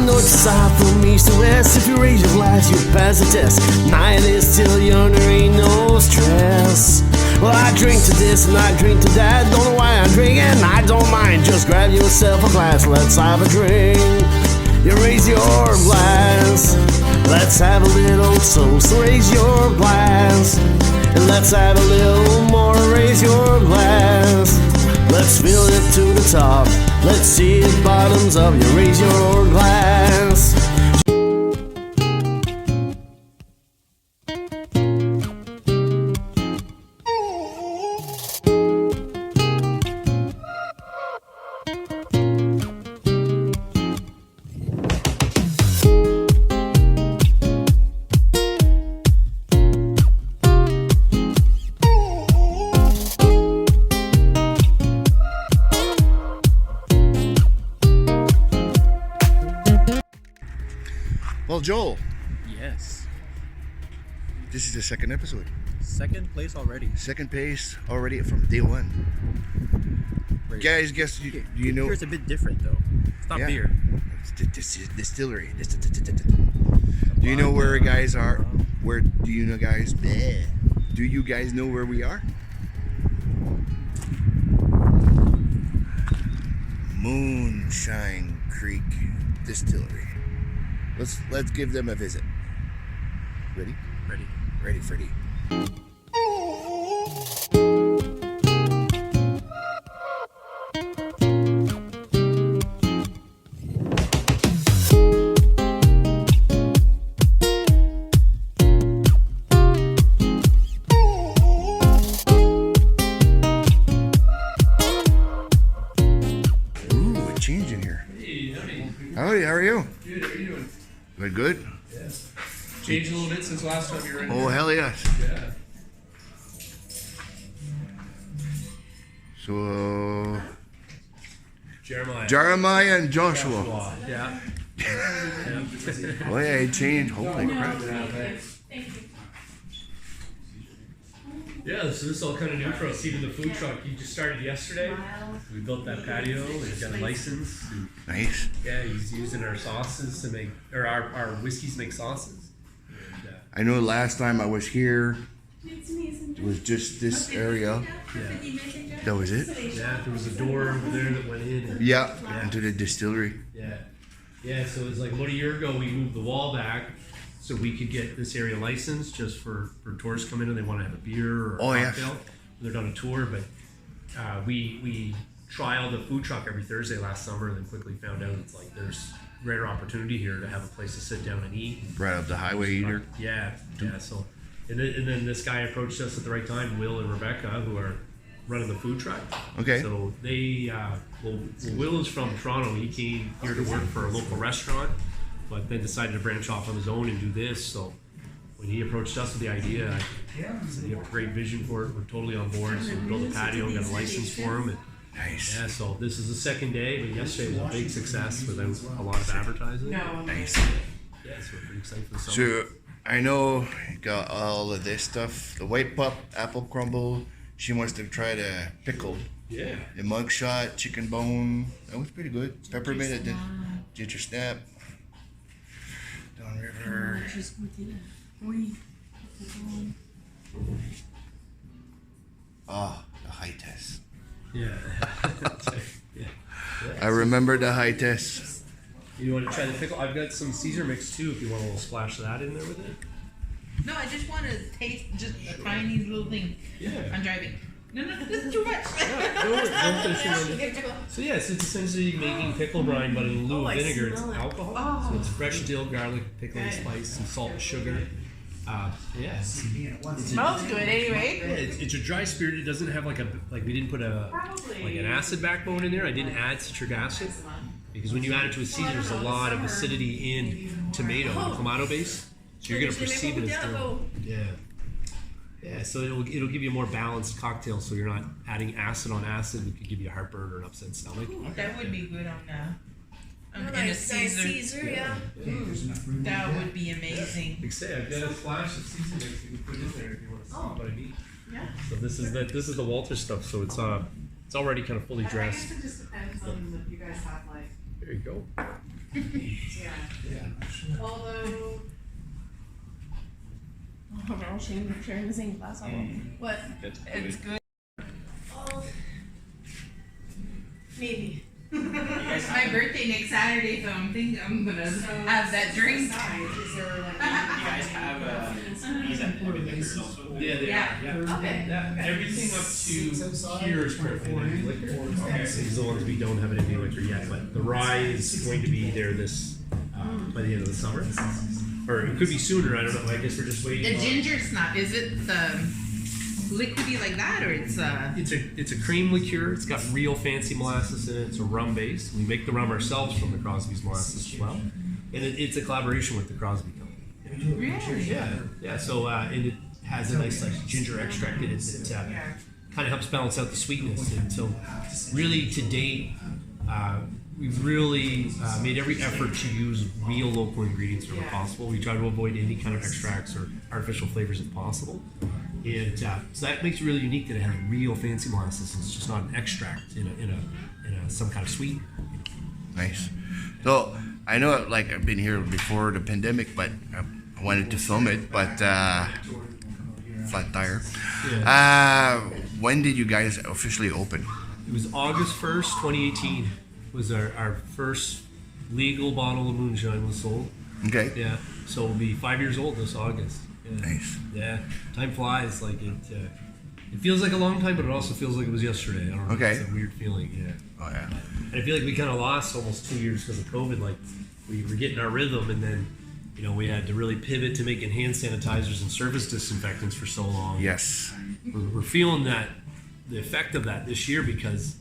north to south, from east to west. If you raise your glass, you pass the test. Night is till yonder ain't no stress. Well, I drink to this and I drink to that. Don't know why I'm drinking, I don't mind. Just grab yourself a glass, let's have a drink. You raise your glass, let's have a little toast. Raise your glass, and let's have a little more. Raise your glass, let's fill it to the top. Let's see it bottoms up. You raise your glass. Well, Joel, Yes. this is the second episode. Second place already. Second pace already from day one. Great. Guys, guess do you know? Beer's a bit different though. It's not Yeah. beer. This is distillery. Do you know where guys are? Where do you know, guys? Bleh. Do you guys know where we are? Moonshine Creek Distillery. Let's give them a visit. Ready? Ready. Ready, Freddy. Ooh, a change in here. Hey, honey. Howdy, how are you? Good, how are you doing? Good, good? Yes. Changed a little bit since last time you were in Oh, here. hell yes. Yeah. So, Jeremiah. and Joshua. Yeah. Oh yeah, it changed. Holy crap. Yeah, so this is all kind of new for us. Even the food truck, you just started yesterday. We built that patio. We've got a license. Nice. Yeah, he's using our sauces to make, or our whiskeys make sauces. And, I know last time I was here, it was just this area. That was it? yeah, there was a door over there that went in. And, Yeah, into the distillery. Yeah. Yeah, so it was like about a year ago we moved the wall back so we could get this area licensed just for tourists come in and they want to have a beer or a Oh, yes. cocktail. They're on a tour, but we trialed a food truck every Thursday last summer and then quickly found out it's like there's greater opportunity here to have a place to sit down and eat. Right up the highway either. Yeah, so and then this guy approached us at the right time, Will and Rebecca, who are running the food truck. Okay. So they, Will is from Toronto. He came here to work for a local restaurant, but then decided to branch off on his own and do this. So when he approached us with the idea, I said, "You have a great vision for it. We're totally on board." So we built a patio, got a license for him, and Nice. yeah. So this is the second day, but yesterday was a big success without a lot of advertising. Nice. Yeah, so we're pretty excited for the summer. So, I know you got all of this stuff. The white pup, apple crumble. She wants to try the pickle. Yeah. The mugshot, chicken bone. That was pretty good. Peppermint, I did. Ginger snap. Downriver. Ah, the high test. Yeah. Yeah. I remember the high test. You want to try the pickle? I've got some Caesar mix too. If you want a little splash of that in there with it. No, I just want to taste just a tiny little thing. Yeah. I'm driving. No, this is too much. Don't finish it. So yes, it's essentially making pickle brine, but in lieu of vinegar, it's alcohol. Oh. So it's fresh dill, garlic, pickle, and spice, some salt and sugar. Yeah. Smells good anyway. Yeah, it's a dry spirit. It doesn't have like we didn't put an acid backbone in there. I didn't add citric acid because when you add it to a Caesar, there's a lot of acidity in tomato, the clamato base. So you're gonna perceive it as dill. Yeah. Yeah, so it'll give you a more balanced cocktail, so you're not adding acid on acid, which could give you heartburn or an upset stomach. That would be good on in a Nice Caesar. yeah. That would be amazing. Like I say, I've got a flash of Caesar mix you can put in there if you want to see what I mean. Yeah. So this is the Walter stuff. So it's already kind of fully I guess dressed. it just depends on if you guys have like There you go. Although. Oh, we're all sharing the same class. What? It's good. Oh, maybe. It's my birthday next Saturday, so I'm thinking I'm gonna have that drink. Is there like You guys have these at every liquor also? Yeah, they Yeah. are. Yeah. Okay. Yeah, everything up to here is currently in liquor. As long as we don't have it in the liquor yet, but the rye is going to be there this by the end of the summer, or it could be sooner. I don't know. I guess we're just waiting. The on- ginger snap, is it liquidy like that, or it's It's a cream liqueur. It's got real fancy molasses in it. It's a rum base. We make the rum ourselves from the Crosby's molasses as well, and it's a collaboration with the Crosby company. really? Yeah. So and it has a nice like ginger extract in it that kind of helps balance out the sweetness. And so, really to date, we've really made every effort to use real local ingredients wherever possible. We try to avoid any kind of extracts or artificial flavors if possible. And so that makes it really unique that it has real fancy molasses. It's just not an extract in a some kind of sweetener. Nice. So I know, like, I've been here before the pandemic, but I wanted to film it, but flat tire. When did you guys officially open? It was August 1st, 2018 was our first legal bottle of moonshine was sold. Okay. Yeah. So it'll be 5 years old this August. Yeah. Nice. Yeah. Time flies. Like it feels like a long time, but it also feels like it was yesterday. I don't know. Okay. It's a weird feeling. Yeah. Oh yeah. And I feel like we kind of lost almost 2 years because of COVID. Like we were getting our rhythm, and then we had to really pivot to making hand sanitizers and surface disinfectants for so long. Yes. We're feeling the effect of that this year because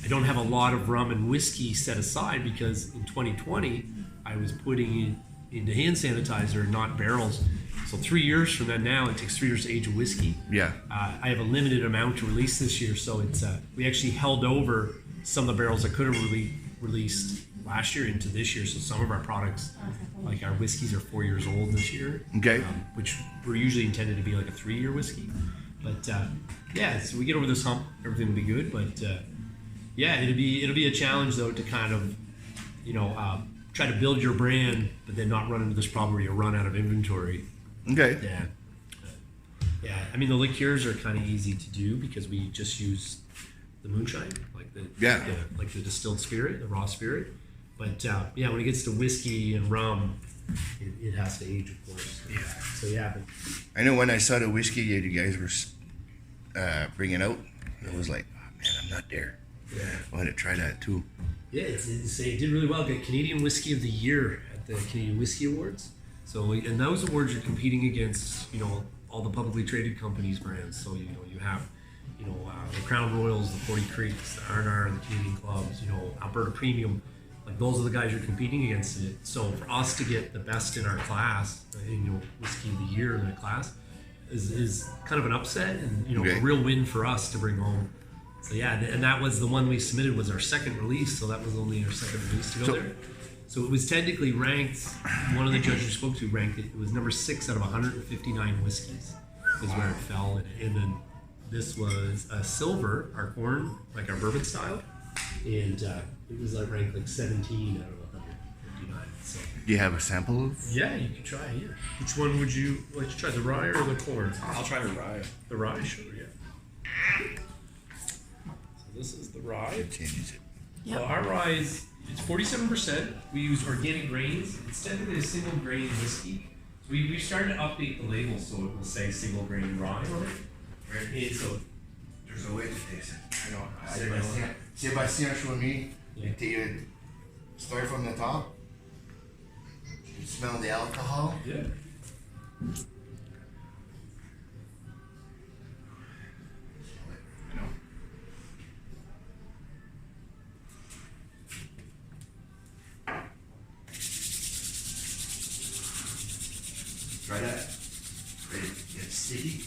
I don't have a lot of rum and whiskey set aside because in 2020 I was putting it into hand sanitizer, not barrels. So 3 years from that now, it takes 3 years to age a whiskey. Yeah. I have a limited amount to release this year, so it's we actually held over some of the barrels I could have released last year into this year. So some of our products, like our whiskeys, are 4 years old this year. Okay. Which were usually intended to be like a 3-year whiskey. But yeah, so we get over this hump, everything will be good. But yeah, it'll be a challenge though to kind of try to build your brand, but then not run into this problem where you run out of inventory. Okay. Yeah. Yeah. I mean, the liqueurs are kind of easy to do because we just use the moonshine, like the distilled spirit, the raw spirit. But yeah, when it gets to whiskey and rum, it has to age, of course. Yeah. So yeah. But, I know when I saw the whiskey you guys were bringing out, it was like, oh, man, I'm not there. yeah. I want to try that too. Yeah, it did really well. Got Canadian Whiskey of the Year at the Canadian Whiskey Awards. So, and those awards are competing against, all the publicly traded companies' brands. So, you have, the Crown Royals, the 40 Creeks, the R&R, the Canadian Clubs, Alberta Premium. Like those are the guys you're competing against in it. So for us to get the best in our class, Whiskey of the Year in that class, is kind of an upset and Okay. a real win for us to bring home. So yeah, and that was the one we submitted was our second release, so that was only our second release to go there. So it was technically ranked. One of the judges we spoke to ranked it. It was number 6 out of 159 whiskeys, is where it fell. And then this was a silver, our corn, like our bourbon style, and it was ranked like 17 out of 159. So Do you have a sample of? yeah, you could try. Yeah, which one would you like to try, the rye or the corn? I'll try the rye. The rye, sure. Yeah. So this is the rye. Changes it. So our rye it's 47%. We use organic grains. It's technically a single grain whiskey. So we started to update the label so it will say single grain rye on it. Right. And so There's a way to taste it. I know. Sébastien showed me. Yeah. Start from the top. You smell the alcohol. Yeah. Try that. Ready to get sticky.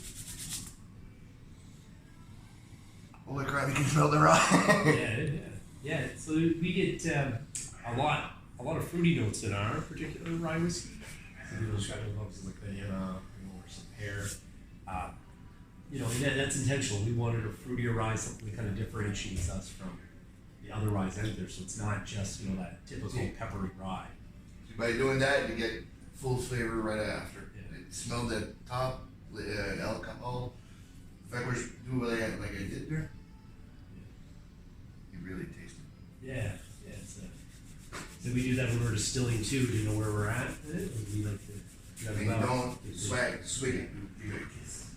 Holy crap, you can smell the rye. Yeah. So we get a lot of fruity notes in our particular rye whiskey. So people describe it as like banana, or some pear. And that's intentional. We wanted a fruitier rye, something that kind of differentiates us from the other rye flies out there, so it's not just that typical peppery rye. By doing that, you get full flavor right after. Yeah. It smelled the top, alcohol. If I was do what like I did there, you really taste it. Yeah. So we do that when we're distilling too, to know where we're at. We like to And you don't swig it. You gotta kiss.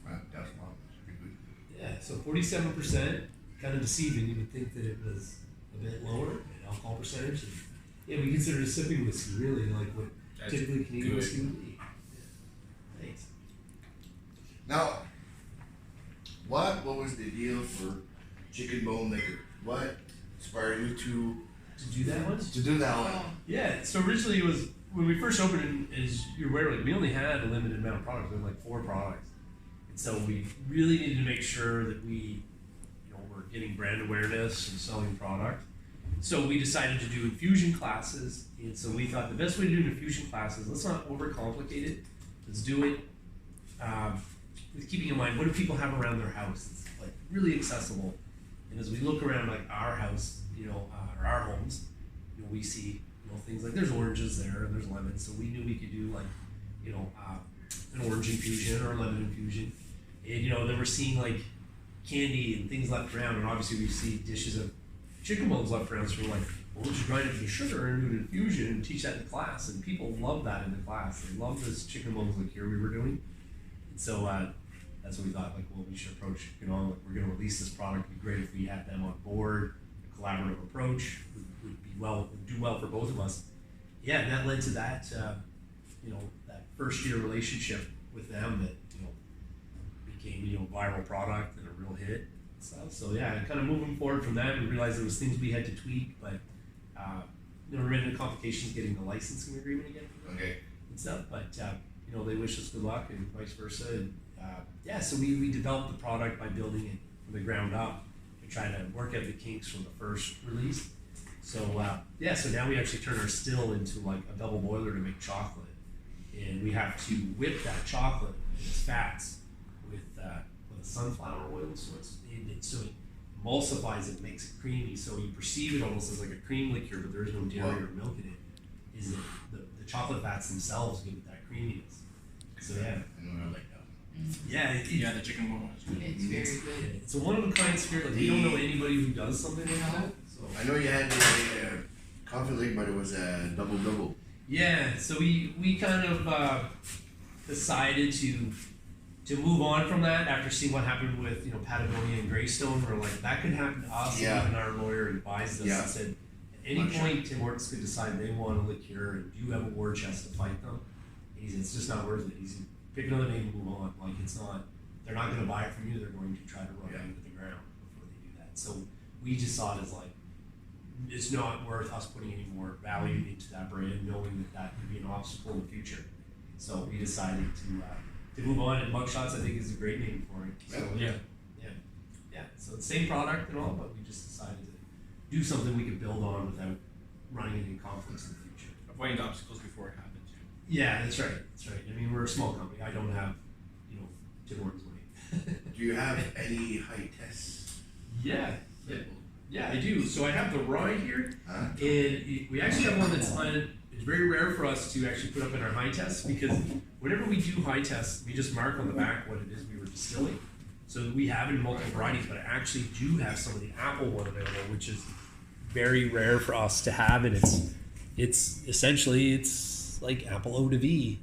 Wow, that's long. Pretty good. Yeah, so 47%, kind of deceiving. You would think that it was a bit lower in alcohol percentage. And, yeah, we consider it sipping whiskey, really, like what That's typically Canadian good. whiskey would be. Yeah. Thanks. Now, what was the deal for chicken bone liquor? What inspired you To do that one? to do that one? Yeah, so originally it was, when we first opened, as you're aware, like, we only had a limited amount of products. We had like 4 products. And so we really needed to make sure that we, were getting brand awareness and selling product. So we decided to do infusion classes. And so we thought the best way to do an infusion class is let's not overcomplicate it. Let's do it with keeping in mind, what do people have around their house? It's like really accessible. And as we look around like our house, or our homes, we see, things like there's oranges there and there's lemons. So we knew we could do like, an orange infusion or a lemon infusion. And, then we're seeing like candy and things left around. And obviously we see dishes of chicken bones left around. So we're like, well, we'll just grind it to sugar and do an infusion and teach that in class. And people love that in the class. They love this chicken bones liqueur we were doing. And so, that's what we thought, like, well, we should approach, like, we're going to release this product. It'd be great if we had them on board. A collaborative approach would do well for both of us. Yeah, and that led to that, that first year relationship with them that, became, viral product and a real hit and stuff. So yeah, kind of moving forward from that, we realized there was things we had to tweak, but, we ran into complications getting the licensing agreement again. Okay. And stuff, but, they wish us good luck and vice versa. And, so we developed the product by building it from the ground up to try to work out the kinks from the first release. So so now we actually turn our still into like a double boiler to make chocolate, and we have to whip that chocolate and its fats with a sunflower oil, so it emulsifies it, makes it creamy. So you perceive it almost as like a cream liqueur, but there is no dairy or milk in it. Is that the chocolate fats themselves give it that creaminess? So yeah. I know I like that. Yeah, Yeah, the chicken bone is good. It's very good. it's a one of a kind spirit. Like, we don't know anybody who does something like that. So I know you had the coffee league, but it was a double. yeah, so we kind of decided to move on from that after seeing what happened with Patagonia and Greystone. We're like, that could happen to us. Yeah. And even our lawyer advised us Yeah. and said, at any point Tim Hortons could decide they want a liqueur and you have a war chest to fight them. And he said, it's just not worth it. He's pick another name and move on. Like, it's not, they're not going to buy it from you. They're going to try to run it into the ground before they do that. So we just saw it as like, it's not worth us putting any more value into that brand, knowing that could be an obstacle in the future. So we decided to move on. And Mugshots, I think, is a great name for it. So Yeah. So the same product and all, but we just decided to do something we could build on without running into conflicts in the future. Avoiding the obstacles before it happened too. Yeah, that's right. I mean, we're a small company. I don't have, Tim Hortons money. Do you have any high tests? Yeah, I do. So I have the rye here, Huh? and we actually have one that's on. It's very rare for us to actually put up in our high tests because whenever we do high tests, we just mark on the back what it is we were distilling. So we have it in multiple varieties, but I actually do have some of the apple one available, which is very rare for us to have, and it's essentially like apple eau de vie,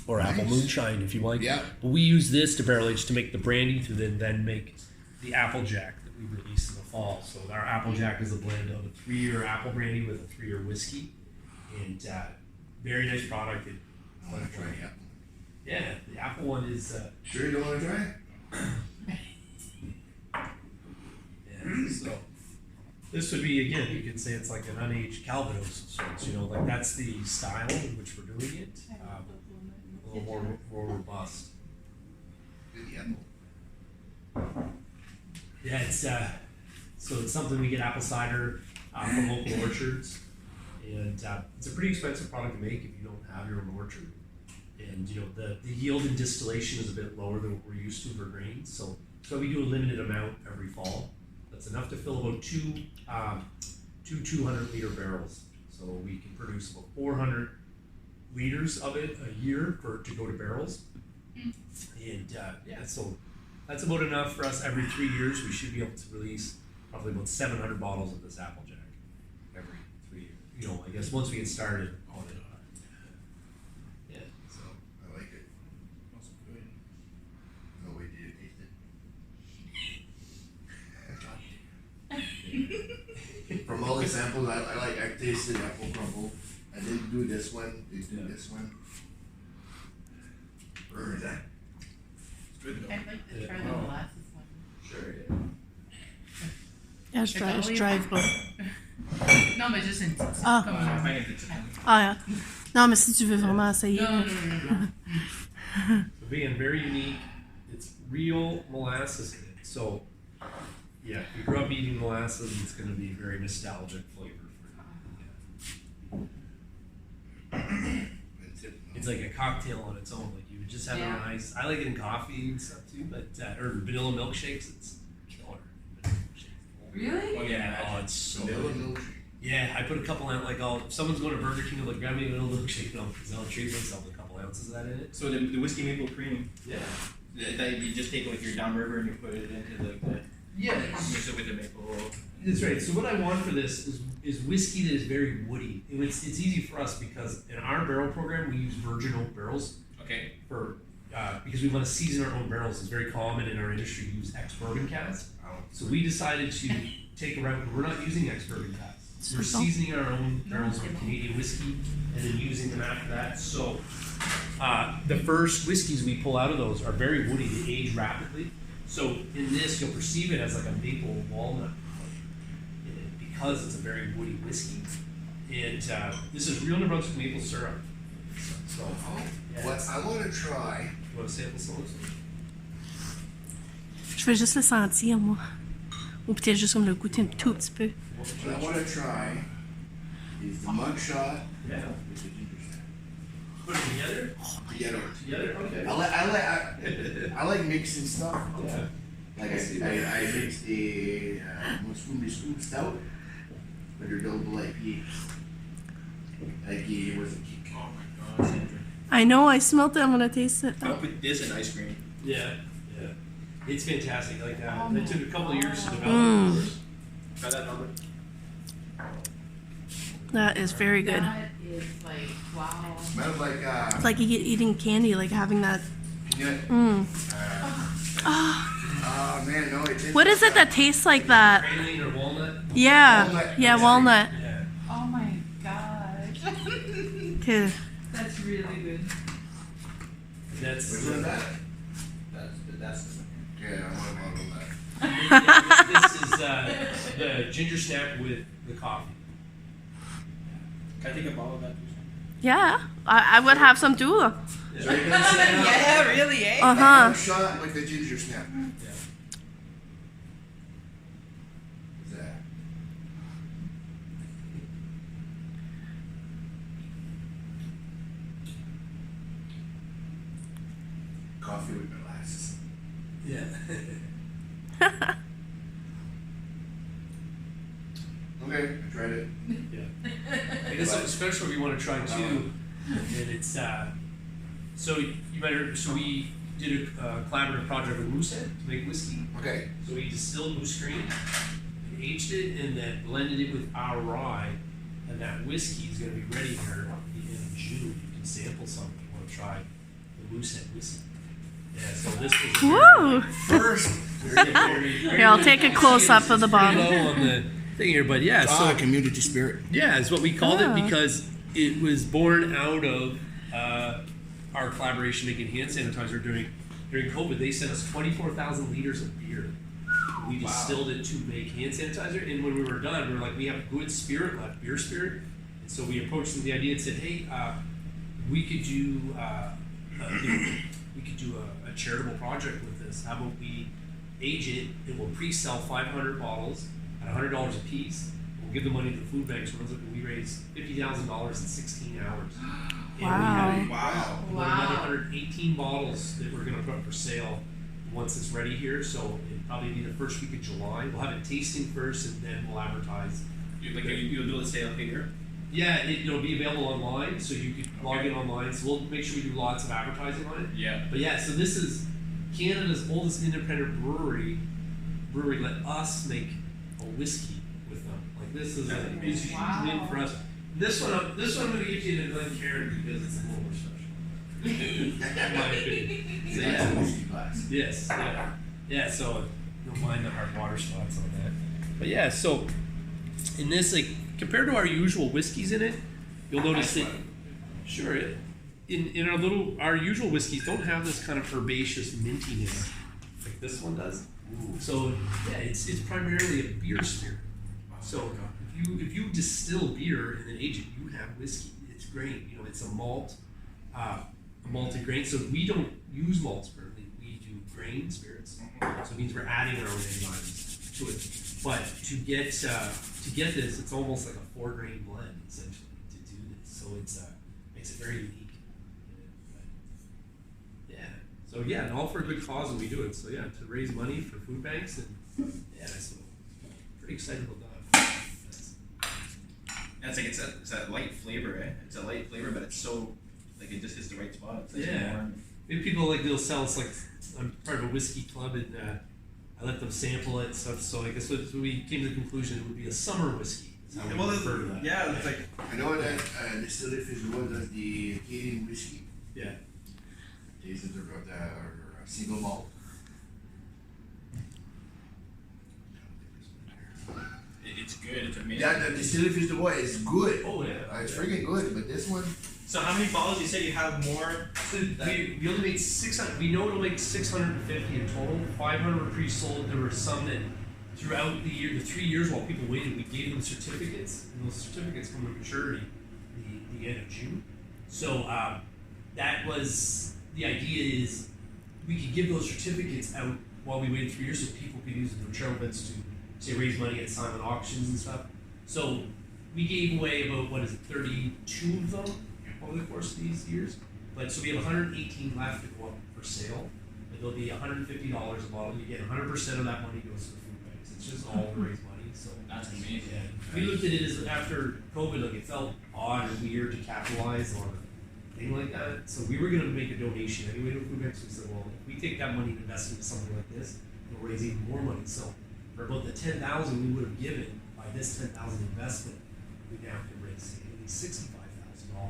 or apple Nice. moonshine if you like. Yeah. But we use this to barrel age to make the brandy to then make the Applejack that we release in the fall. So our Applejack is a blend of a 3-year apple brandy with a 3-year whiskey, and very nice product. I want to try the apple. Yeah, the apple one is. Sure you don't want to try it? Yeah, so this would be, again, you could say it's like an unaged Calvados of sorts. Like that's the style in which we're doing it. A little more robust. Good apple. Yeah, it's so it's something we get apple cider from local orchards, and it's a pretty expensive product to make if you don't have your own orchard. And the yield and distillation is a bit lower than what we're used to for grains, so So we do a limited amount every fall. That's enough to fill about two 200-liter barrels. So we can produce about 400 liters of it a year to go to barrels. And yeah, so that's about enough for us. Every 3 years, we should be able to release probably about 700 bottles of this Applejack every 3 years. You know, I guess once we get started on it. Yeah, so. I like it. No way did you taste it. From all the samples, I tasted apple crumble. I didn't do this one. They do this one. Where is that? I'd like to try the molasses one. Sure. Ja, je drive pas. Non, mais juste une petite. Ah. Comme Ah, ja. Non, mais si tu veux vraiment essayer. No. So being very unique, it's real molasses in it. So, yeah, if you grew up eating molasses, it's going to be very nostalgic flavor for you. Yeah. It's like a cocktail on its own. Like you would just have it on ice. I like it in coffee and stuff too, but or vanilla milkshakes. It's killer. Really? Oh yeah. Oh, it's so Vanilla good. milkshake. Yeah, I put a couple out. Like, if someone's going to Burger King, they'll like grab me a vanilla milkshake, and I'll treat myself with a couple ounces of that in it. So the whiskey maple cream, Yeah. that you just take like your downriver and you put it into like the Yeah. mix it with the maple. That's right. So what I want for this is whiskey that is very woody. And it's easy for us because in our barrel program we use virgin oak barrels Okay. for because we want to season our own barrels. It's very common in our industry to use ex-bourbon casks. So we decided to take a route. We're not using ex-bourbon casks. We're seasoning our own barrels with Canadian whiskey and then using them after that. So the first whiskeys we pull out of those are very woody. They age rapidly. So in this, you'll perceive it as like a maple walnut because it's a very woody whiskey. And this is real New Brunswick maple syrup. So, yeah. What I want to try. You want to sample some of this? Je veux juste le sentir, moi. Ou peut-être juste comme le goûter un tout petit peu. What I want to try is the mugshot Yeah. with the ginger snap. Put them together? Together. Together? Okay. I like mixing stuff. Yeah. Like I mixed the Mooscoon Stout with your double IPA. Like it was a kick. Oh my gosh, Andrew. I know, I smelled it, I'm gonna taste it. I'll put this in ice cream. Yeah. Yeah. It's fantastic. Like that. It took a couple of years to develop, of course. Try that, Albert. That is very good. That is like, wow. Smells like It's like eating candy, like having that. peanut. Oh man, no, it didn't. What is it that tastes like that? Praline or walnut? Yeah, Walnut. yeah, walnut. Yeah. Oh my gosh. Okay. That's really good. That's Which one's that? That's Yeah, I want a bottle of that. this is the ginger snap with the coffee. Can I take a bottle of that? Yeah, I would have some too. So you're gonna say Yeah, really, eh? Uh-huh. shot with the ginger snap. Yeah. What's that? Coffee with molasses. Yeah. Okay, I tried it. Yeah. I guess something special we want to try too, and it's so you better. So we did a collaborative project with Moosehead to make whiskey. Okay. So we distilled moose grain, and aged it, and then blended it with our rye, and that whiskey is going to be ready here in June. You can sample some if you want to try the Moosehead whiskey. Yeah. So this was Woo! First. Here, I'll take a close-up of the bottle. Low on the thing here, but yeah. So community spirit. yeah, it's what we called Ah. it because it was born out of our collaboration making hand sanitizer during COVID. They sent us 24,000 liters of beer. We distilled it to make hand sanitizer, and when we were done, we were like, we have good spirit left, beer spirit. And so we approached them with the idea and said, hey, we could do a charitable project with this. How about we age it and we'll pre-sell 500 bottles at $100 a piece. We'll give the money to the food banks. We raised $50,000 in 16 hours. And Wow. we had about another 118 bottles that we're going to put up for sale once it's ready here. So it'll probably be the first week of July. We'll have it tasting first, and then we'll advertise. You'll be able to say okay here? Yeah, it'll be available online, so you could log in online. So we'll make sure we do lots of advertising on it. Yeah. But yeah, so this is Canada's oldest independent brewery. Brewery let us make a whiskey with them. Like this is a huge win for us. This one I'm gonna give you to Glencairn because it's a little more special. In my opinion. So yeah. Yes. Yeah. Yeah. So don't mind the hard water spots on that. But yeah, so in this, like compared to our usual whiskeys in it, you'll notice that sure in our usual whiskeys don't have this kind of herbaceous mintiness like this one does. Ooh. So yeah, it's primarily a beer spirit. So if you distill beer and then age it, you have whiskey. It's grain. You know, it's a malt, a malted grain. So we don't use malts currently. We do grain spirits. So it means we're adding our own enzymes to it. But to get this, it's almost like a 4-grain blend essentially to do this. So it's makes it very unique. Yeah. So yeah, and all for a good cause, and we do it. So yeah, to raise money for food banks, and yeah, so pretty excited about that. It's like it's a light flavor, eh? It's a light flavor, but it's so like it just hits the right spot. It's Yeah. warm. Maybe people like they'll sell. It's like I'm part of a whiskey club, and I let them sample it and stuff. So I guess we came to the conclusion it would be a summer whiskey. Is how we refer to that. Yeah, it's like I know that Distillery does the Canadian whiskey. Yeah. These are the single malt. it's good. It's amazing. Yeah, the Distillery du Bois is good. Oh yeah. It's freaking good, but this one. So how many bottles? You said you have more. So we only made 600. We know it'll make 650 in total. 500 were pre-sold. There were some that throughout the year, the 3 years while people waited, we gave them certificates, and those certificates come to maturity the end of June. So that was the idea is we could give those certificates out while we waited 3 years, so people could use them for trail events to say raise money at silent auctions and stuff. So we gave away about 32 of them over the course of these years. But so we have 118 left to go up for sale. But they'll be $150 a bottle. You get 100% of that money goes to the food banks. It's just all to raise money. So That's amazing. yeah. We looked at it as after COVID, like it felt odd or weird to capitalize on a thing like that. So we were gonna make a donation anyway to food banks. We said, well, if we take that money and invest into something like this, it'll raise even more money. So for about the 10,000 we would have given by this 10,000 investment, we now can raise at least $65,000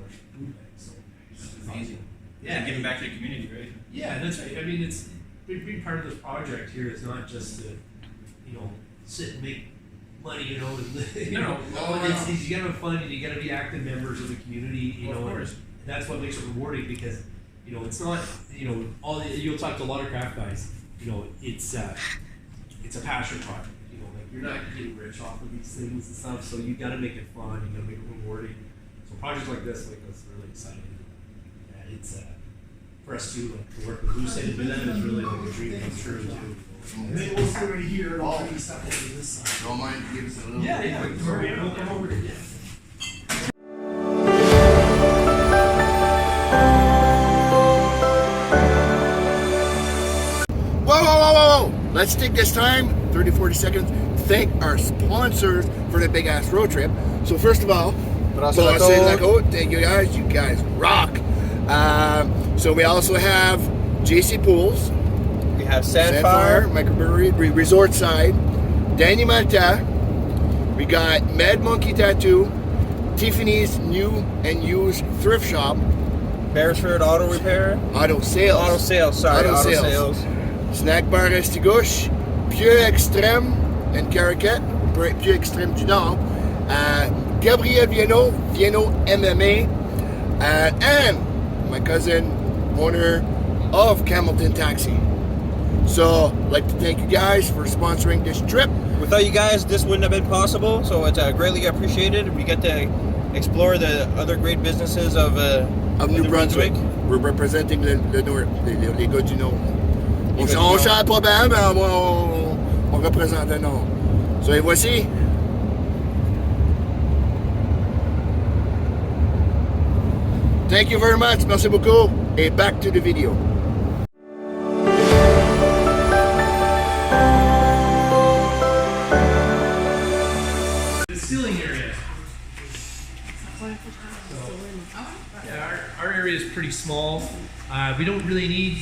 for food banks. So That's amazing. yeah, And giving back to the community, right? yeah, that's right. I mean, it's big part of this project here is not just to, sit and make money, and No. it's you gotta have fun and you gotta be active members of the community, Of and course. that's what makes it rewarding because, it's not, you'll talk to a lot of craft guys, it's a passion project, like you're not getting rich off of these things and stuff, so you gotta make it fun, you gotta make it rewarding. So projects like this make us really excited. Yeah, it's for us too, like to work with Lucid and them is really like a dream come true too. And then we'll stay right here and I'll bring stuff over this side. Don't mind give us a little. Yeah, we'll come over here. Yeah. Whoa. Let's take this time, 30, 40 seconds, thank our sponsors for the big ass road trip. So first of all, thank you guys rock. So we also have JC Pools. We have Sandfire. Microbrewery, Resort Side, Danny Marta. We got Mad Monkey Tattoo, Tiffany's new and used thrift shop, Beresford Auto Repair. Auto Sales, Snack Bar Restigouche, Pieux Extrême and Caracat, Pieux Extrême du Nord, Gabriel Viano MMA, and my cousin, owner of Camelton Taxi. So, I'd like to thank you guys for sponsoring this trip. Without you guys, this wouldn't have been possible, so it's greatly appreciated. We get to explore the other great businesses of New Brunswick. We're representing the North, les gars du Nord. On chante pas bien, mais on représente le Nord. So, et voici. Thank you very much. Merci beaucoup. Et back to the video. area is pretty small. We don't really need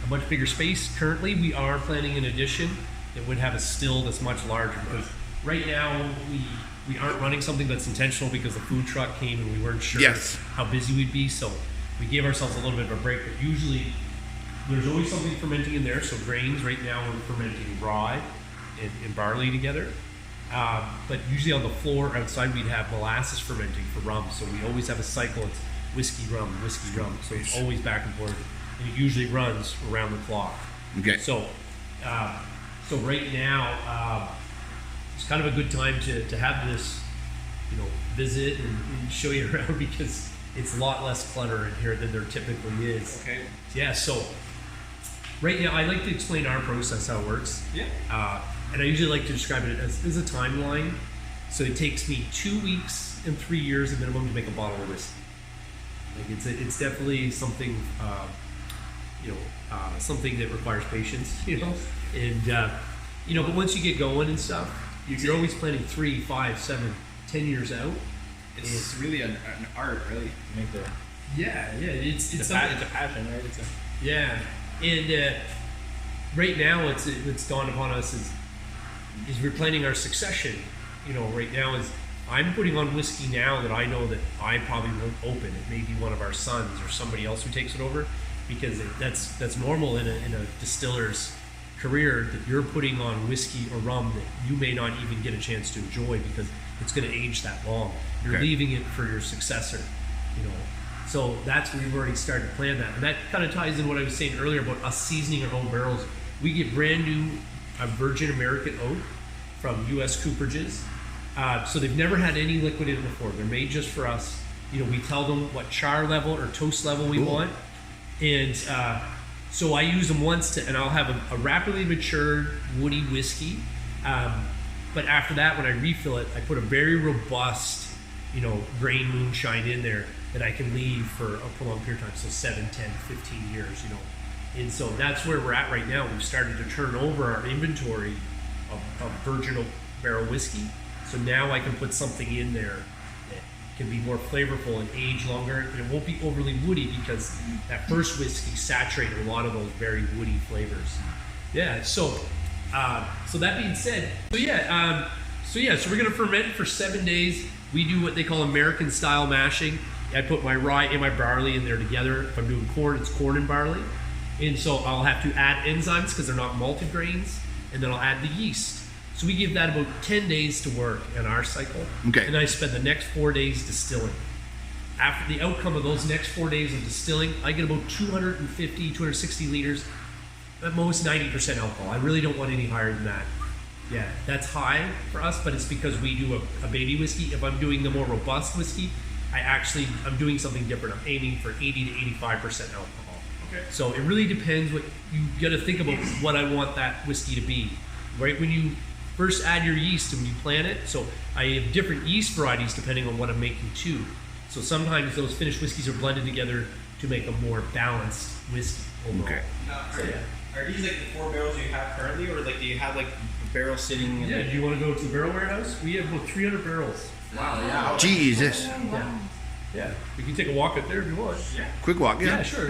a much bigger space currently. We are planning an addition that would have a still that's much larger, because right now we aren't running something that's intentional because the food truck came and we weren't sure Yes. how busy we'd be, so we gave ourselves a little bit of a break. But usually there's always something fermenting in there. So grains, right now we're fermenting rye and barley together. But usually on the floor outside we'd have molasses fermenting for rum. So we always have a cycle. It's whiskey, rum. So it's always back and forth. And it usually runs around the clock. Okay. So right now, it's kind of a good time to have this, visit and show you around, because it's a lot less clutter in here than there typically is. Okay. Yeah, so right now I like to explain our process, how it works. Yeah. And I usually like to describe it as a timeline. So it takes me 2 weeks and 3 years at minimum to make a bottle of whiskey. Like it's definitely something, something that requires patience, and but once you get going and stuff, you're always planning 3, 5, 7, 10 years out. It's really an art, really, to make the. It's It's a passion, right? Yeah, and right now it's dawned upon us is we're planning our succession. Right now is I'm putting on whiskey now that I know that I probably won't open. It may be one of our sons or somebody else who takes it over, because that's normal in a distiller's career, that you're putting on whiskey or rum that you may not even get a chance to enjoy because it's going to age that long. You're Okay. leaving it for your successor, So that's we've already started to plan that, and that kind of ties in what I was saying earlier about us seasoning our own barrels. We get brand new virgin American oak from U.S. cooperages, so they've never had any liquid in it before. They're made just for us. We tell them what char level or toast level we want, and so I use them once and I'll have a rapidly matured woody whiskey. But after that, when I refill it, I put a very robust, grain moonshine in there that I can leave for a prolonged period of time, so 7, 10, 15 years, And so that's where we're at right now. We've started to turn over our inventory of virgin oak barrel whiskey. So now I can put something in there that can be more flavorful and age longer, and it won't be overly woody because that first whiskey saturated a lot of those very woody flavors. Yeah, so that being said, so we're gonna ferment for 7 days. We do what they call American style mashing. I put my rye and my barley in there together. If I'm doing corn, it's corn and barley. And so I'll have to add enzymes because they're not malted grains, and then I'll add the yeast. So we give that about 10 days to work in our cycle. Okay. And I spend the next 4 days distilling. After the outcome of those next 4 days of distilling, I get about 250, 260 liters, at most 90% alcohol. I really don't want any higher than that. Yeah, that's high for us, but it's because we do a baby whiskey. If I'm doing the more robust whiskey, I'm doing something different. I'm aiming for 80 to 85% alcohol. Okay. So it really depends what you got to think about what I want that whiskey to be. Right when you first add your yeast and you plant it, so I have different yeast varieties depending on what I'm making too. So sometimes those finished whiskeys are blended together to make a more balanced whiskey overall. Okay. So, yeah. Are these like the 4 barrels you have currently, or do you have like a barrel sitting? Yeah, do you want to go to the barrel warehouse? We have about 300 barrels. Wow. Yeah. Jesus. Yeah, we can take a walk up there if you want. Quick walk, yeah. Yeah, sure.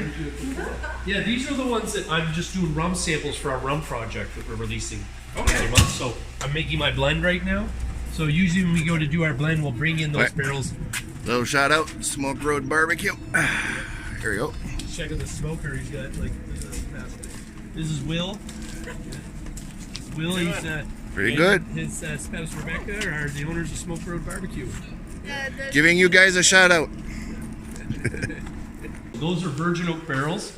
Yeah, these are the ones that I'm just doing rum samples for our rum project that we're releasing every month. So I'm making my blend right now. So usually when we go to do our blend, we'll bring in those Right. barrels. Little shout out, Smoke Road Barbecue. Here you go. Check out the smoker he's got. This is Will. Will, he's Pretty good. His spouse Rebecca are the owners of Smoke Road Barbecue. Giving you guys a shout out. Those are virgin oak barrels.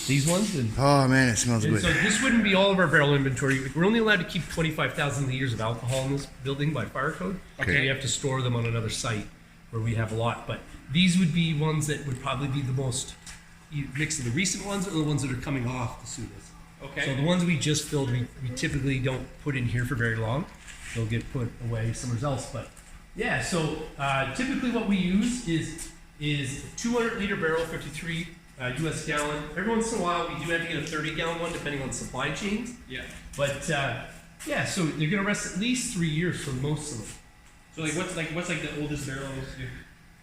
These ones. And Oh man, it smells And good. so this wouldn't be all of our barrel inventory. We're only allowed to keep 25,000 liters of alcohol in this building by fire code. Okay. So we have to store them on another site where we have a lot. But these would be ones that would probably be the most mix of the recent ones or the ones that are coming off the Sudas. Okay. So the ones we just filled, we typically don't put in here for very long. They'll get put away somewhere else. But yeah, so typically what we use is 200 liter barrel, 53 US gallon. Every once in a while, we do have to get a 30 gallon one depending on supply chains. Yeah. But yeah, so they're gonna rest at least 3 years for most of them. So what's the oldest barrel?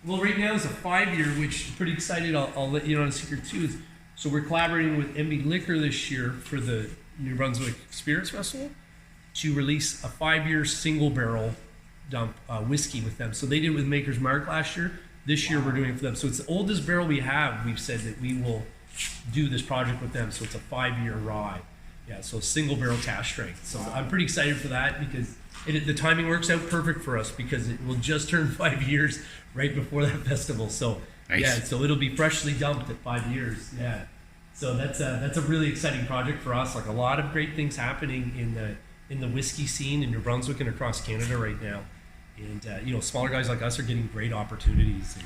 Well, right now it's a 5-year, which is pretty excited. I'll let you know on a secret too. So we're collaborating with MB Liquor this year for the New Brunswick Spirits Festival to release a 5-year single barrel dump whiskey with them. So they did it with Maker's Mark last year. This year we're doing it for them. So it's the oldest barrel we have. We've said that we will do this project with them. So it's a 5-year rye. Yeah, so single barrel cask strength. So I'm pretty excited for that because the timing works out perfect for us because it will just turn 5 years right before that festival. So nice. Yeah, so it'll be freshly dumped at 5 years. Yeah, so that's a really exciting project for us. Like a lot of great things happening in the whiskey scene in New Brunswick and across Canada right now. And smaller guys like us are getting great opportunities.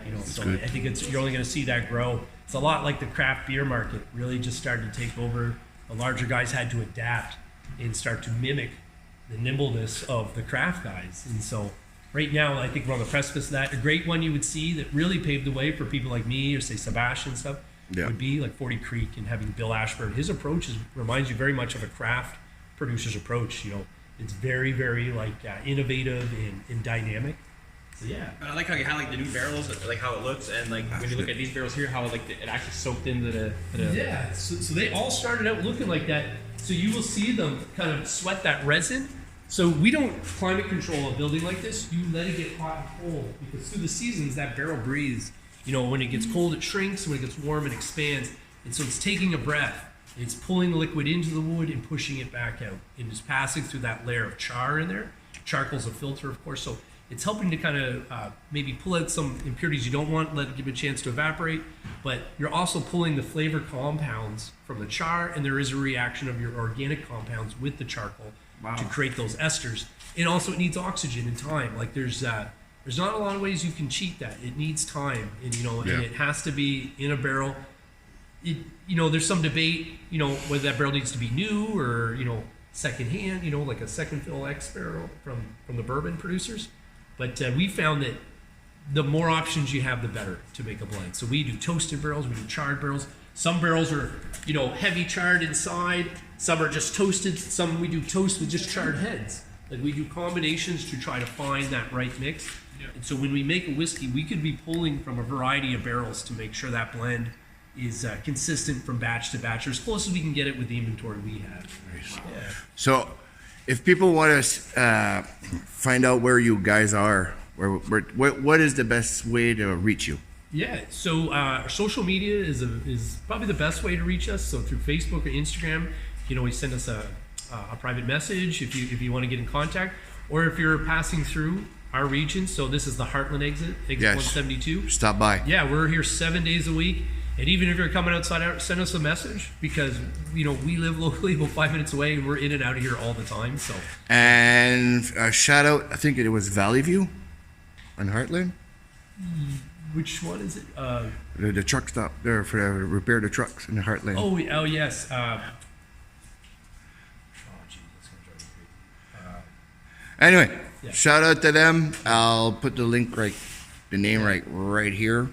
And, so good. I think you're only going to see that grow. It's a lot like the craft beer market really just started to take over. The larger guys had to adapt and start to mimic the nimbleness of the craft guys. And so right now, I think we're on the precipice of that. A great one you would see that really paved the way for people like me or say Sebastian and stuff would be like 40 Creek and having Bill Ashburn. His approach reminds you very much of a craft producer's approach. It's very, very like innovative and dynamic. So yeah. I like how you highlight the new barrels, like how it looks, and like when you look at these barrels here, how like it actually soaked into the. Yeah. So they all started out looking like that. So you will see them kind of sweat that resin. So we don't climate control a building like this. You let it get hot and cold because through the seasons that barrel breathes. When it gets cold, it shrinks. When it gets warm, it expands. And so it's taking a breath. It's pulling the liquid into the wood and pushing it back out. And it's passing through that layer of char in there. Charcoal's a filter, of course. So it's helping to kind of maybe pull out some impurities you don't want, let it give it a chance to evaporate. But you're also pulling the flavor compounds from the char, and there is a reaction of your organic compounds with the charcoal to create those esters. And also it needs oxygen and time. Like there's not a lot of ways you can cheat that. It needs time, and and it has to be in a barrel. There's some debate, whether that barrel needs to be new or secondhand, like a second fill X barrel from the bourbon producers. But we found that the more options you have, the better to make a blend. So we do toasted barrels, we do charred barrels. Some barrels are, heavy charred inside. Some are just toasted. Some we do toast with just charred heads. Like we do combinations to try to find that right mix. Yeah. And so when we make a whiskey, we could be pulling from a variety of barrels to make sure that blend is consistent from batch to batch, or as close as we can get it with the inventory we have. Nice. Yeah. So, if people want to find out where you guys are, what is the best way to reach you? Yeah, so our social media is probably the best way to reach us. So through Facebook or Instagram, you can always send us a private message if you want to get in contact, or if you're passing through our region. So this is the Heartland exit Yes. 172. Stop by. Yeah, we're here 7 days a week. And even if you're coming outside out, send us a message because we live locally about 5 minutes away and we're in and out of here all the time. So And shout out, I think it was Valley View on Heartland. which one is it? The truck stop there for repair the trucks in the Heartland. Oh yes. Anyway, Yeah. shout out to them. I'll put the link the name right here.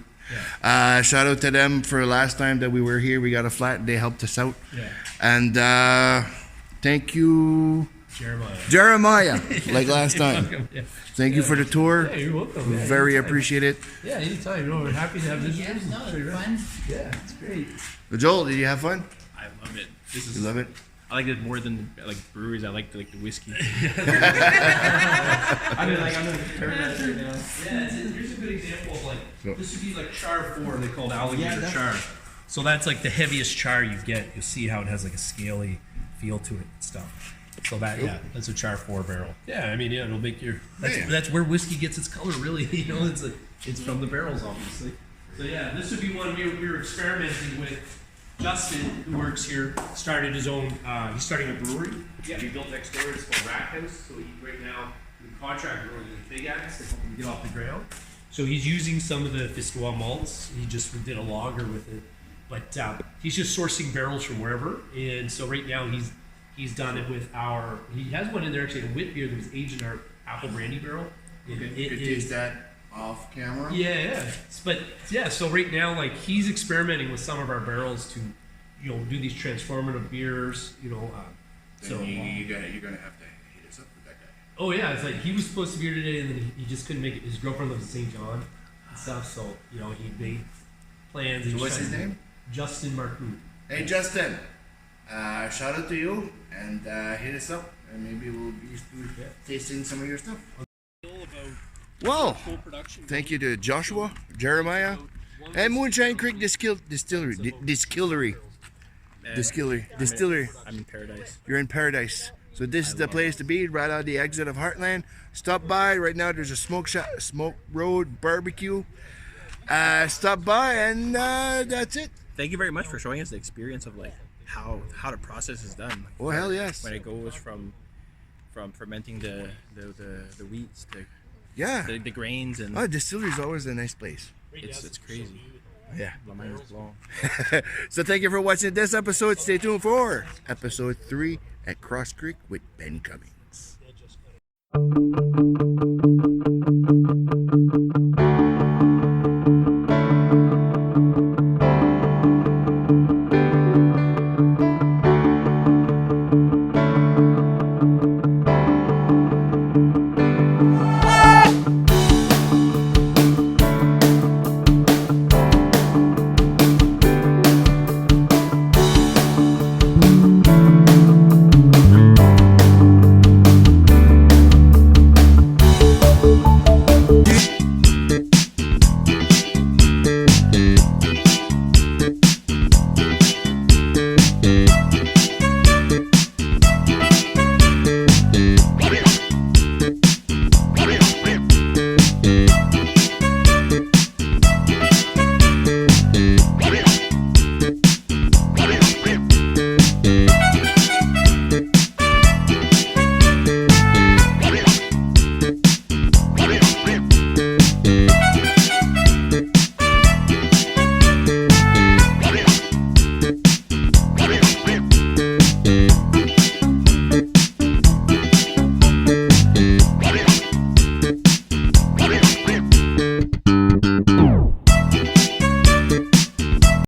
Yeah. Shout out to them for last time that we were here. We got a flat. They helped us out. Yeah. And thank you, Jeremiah. like last time. Yeah. Thank you for the tour. Yeah, you're welcome. Yeah, Very anytime. appreciate it. Yeah, anytime. We're happy to have visitors. Yeah, no, Show you it's around. fun. Yeah, it's great. Joel, did you have fun? I love it. This is. You love it? I like it more than like breweries. I like the whiskey. I'm gonna turn that right now. Yeah, here's a good example of So- this would be like char 4, they call it alligator Yeah, char. So that's like the heaviest char you get. You'll see how it has like a scaly feel to it and stuff. So that's a char 4 barrel. Yeah, I mean, it'll make that's where whiskey gets its color really. It's from the barrels, obviously. So yeah, this would be one we were experimenting with. Justin, who works here, started his own. He's starting a brewery. Yeah, we built next door. It's called Rack House. So right now, we contract growing the big axe to help him get off the ground. So he's using some of the Fiscois malts. He just did a lager with it, but he's just sourcing barrels from wherever. And so right now he's done it with our. He has one in there actually, a wit beer that was aged in our apple brandy barrel. It is that off camera. yeah. But yeah, so right now, like he's experimenting with some of our barrels to, do these transformative beers. You're gonna have to hit us up with that guy. Oh yeah, it's like he was supposed to be here today, and then he just couldn't make it. His girlfriend lives in St. John, and stuff. So he made plans. And So he's what's his trying to- name? Justin Marcoux. Hey Justin, shout out to you and hit us up and maybe we'll be tasting some of your stuff. Well, thank you to Joshua, Jeremiah, and Moonshine Creek Distillery. I'm in paradise. You're in paradise. So this is the place to be, right on the exit of Heartland. Stop by. Right now there's a smoke road barbecue. Stop by and that's it. Thank you very much for showing us the experience of like how the process is done. Oh hell yes. When it goes from fermenting the wheats to Yeah. the grains and Distillery is always a nice place. it's crazy. Yeah. My mind is blown. So thank you for watching this episode. Stay tuned for episode 3 at Cross Creek with Ben Cummings.